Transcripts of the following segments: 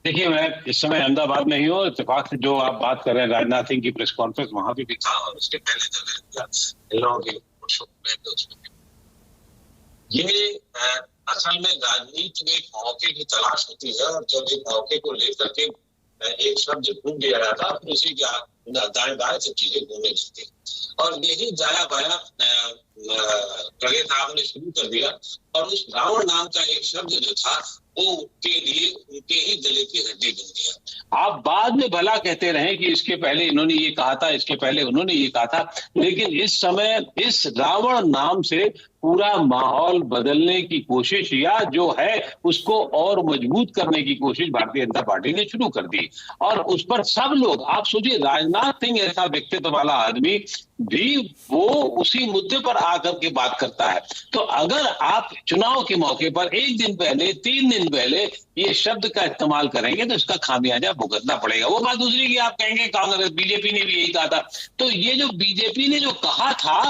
देखिए, मैं इस समय अहमदाबाद में ही हूँ। इत्तेफाक से जो आप बात कर रहे हैं राजनाथ सिंह की प्रेस कॉन्फ्रेंस वहां पे भी था, और उसके पहले ये असल में राजनीति में एक मौके की तलाश होती है, और जब एक मौके को लेकर के एक शब्द ढूंढ लिया जाता है, फिर उसी के दाएं बाएं सब चीजें घूमने लगती, और यही जाया बाया खड़गे साहब ने शुरू कर दिया। और उस रावण नाम का एक शब्द जो था वो उनके लिए उनके ही गले की हड्डी बन गया। आप बाद में भला कहते रहे कि इसके पहले इन्होंने ये कहा था, इसके पहले उन्होंने ये कहा था, लेकिन इस समय इस रावण नाम से पूरा माहौल बदलने की कोशिश, या जो है उसको और मजबूत करने की कोशिश भारतीय जनता पार्टी ने शुरू कर दी। और उस पर सब लोग, आप सोचिए, राजनाथ सिंह ऐसा व्यक्तित्व वाला आदमी भी वो उसी मुद्दे पर आकर के बात करता है। तो अगर आप चुनाव के मौके पर एक दिन पहले, 3 दिन पहले ये शब्द का इस्तेमाल करेंगे तो इसका खामियाजा भुगतना पड़ेगा। वो बात दूसरी की आप कहेंगे कांग्रेस, बीजेपी ने भी यही कहा था। तो ये जो बीजेपी ने जो कहा था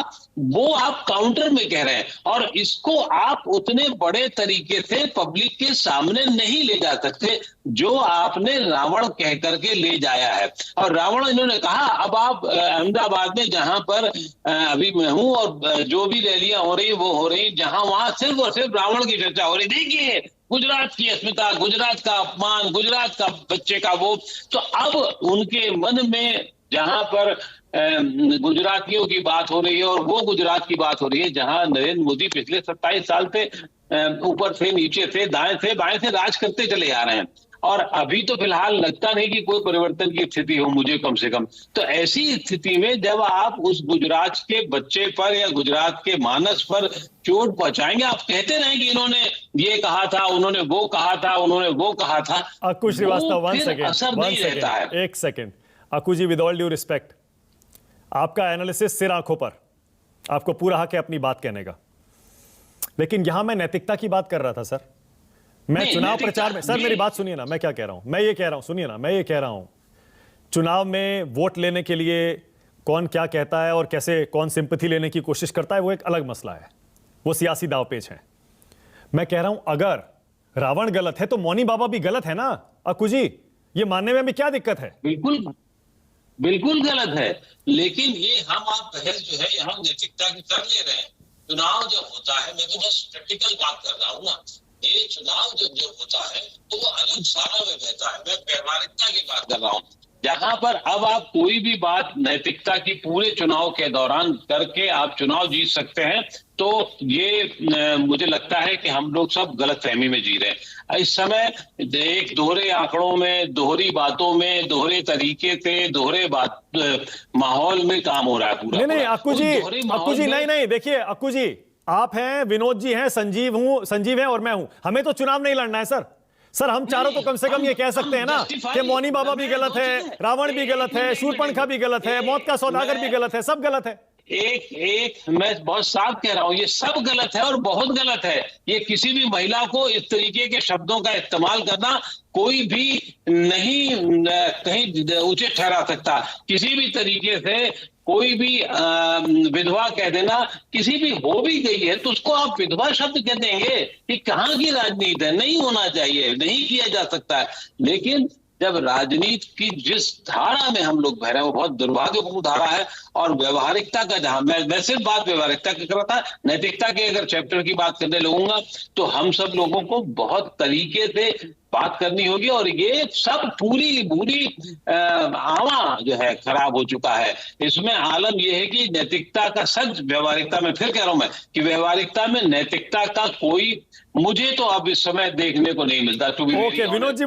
वो आप काउंटर में कह रहे हैं, और इसको आप उतने बड़े तरीके से पब्लिक के सामने नहीं ले जा सकते जो आपने रावण कह करके ले जाया है। और रावण इन्होंने कहा, अब आप अहमदाबाद में जहां पर अभी मैं हूं और जो भी रैलियां हो रही वो हो रही, जहां वहां सिर्फ और सिर्फ रावण की चर्चा हो रही। देखिए, गुजरात की अस्मिता, गुजरात का अपमान, गुजरात का बच्चे का वो, तो अब उनके मन में जहां पर गुजरातियों की बात हो रही है, और वो गुजरात की बात हो रही है जहां नरेंद्र मोदी पिछले 27 साल से ऊपर से, नीचे से, दाएं से, बाएं से राज करते चले आ रहे हैं, और अभी तो फिलहाल लगता नहीं कि कोई परिवर्तन की स्थिति हो, मुझे कम से कम। तो ऐसी स्थिति में जब आप उस गुजरात के बच्चे पर या गुजरात के मानस पर चोट पहुंचाएंगे, आप कहते रहे कि इन्होंने ये कहा था, उन्होंने वो कहा था, उन्होंने वो कहा था, अक्कू श्रीवास्तव, असर नहीं रहता है। एक second Akku ji, with all due respect, आपका एनालिसिस सिर आंखों पर, आपको पूरा हक है अपनी बात कहने का, लेकिन यहां मैं नैतिकता की बात कर रहा था सर। मैं चुनाव प्रचार में, सर मेरी बात सुनिए ना, मैं क्या कह रहा हूं, मैं ये कह रहा हूं, सुनिए ना, मैं ये कह रहा हूं, चुनाव में वोट लेने के लिए कौन क्या कहता है और कैसे कौन सिंपैथी लेने की कोशिश करता है वो एक अलग मसला है, वो सियासी दांवपेच है। मैं कह रहा हूं अगर रावण गलत है तो मौनी बाबा भी गलत है ना अक्कू जी, ये मानने में भी क्या दिक्कत है? बिल्कुल बिल्कुल गलत है, लेकिन ये हम आप बहस जो है यहाँ नैतिकता की कर ले रहे हैं। चुनाव जब होता है, मैं तो बस प्रैक्टिकल बात कर रहा हूँ ना, ये चुनाव जब होता है तो वो अलग सारा में बहता है। मैं व्यवहारिकता की बात कर रहा हूँ, जहां पर अब आप कोई भी बात नैतिकता की पूरे चुनाव के दौरान करके आप चुनाव जीत सकते हैं, तो ये मुझे लगता है कि हम लोग सब गलतफहमी में जी रहे हैं इस समय। एक दोहरे आंकड़ों में, दोहरी बातों में, दोहरे तरीके से, दोहरे बात माहौल में काम हो रहा है पूरा। नहीं अक्कू जी, नहीं देखिए अक्कू जी, आप हैं, विनोद जी हैं, संजीव है और मैं हूं, हमें तो चुनाव नहीं लड़ना है सर हम चारों तो कम से कम ये कह सकते हैं ना कि मौनी बाबा भी गलत है, रावण भी गलत है, शूरपणखा भी गलत है, मौत का सौदागर भी गलत है, सब गलत है। मैं बहुत साफ कह रहा हूं, ये सब गलत है और बहुत गलत है। ये किसी भी महिला को इस तरीके के शब्दों का इस्तेमाल करना कोई भी नहीं कहीं उचित ठहरा सकता। किसी भी तरीके से कोई भी विधवा कह देना, किसी भी हो भी गई है तो उसको आप विधवा शब्द कह देंगे, कि कहाँ की राजनीति है? नहीं होना चाहिए, नहीं किया जा सकता है। लेकिन जब राजनीति की जिस धारा में हम लोग बह रहे हैं वो बहुत दुर्भाग्यपूर्ण धारा है, और व्यवहारिकता का, जहां मैं सिर्फ बात व्यवहारिकता की कर रहा था, नैतिकता के अगर चैप्टर की बात करने लगूंगा तो हम सब लोगों को बहुत तरीके से बात करनी होगी, और ये सब पूरी आवा जो है खराब हो चुका है। इसमें आलम यह है कि नैतिकता का सच, व्यवहारिकता में फिर कह रहा हूं मैं कि व्यवहारिकता में नैतिकता का कोई, मुझे तो अब इस समय देखने को नहीं मिलता। ओके विनोद जी,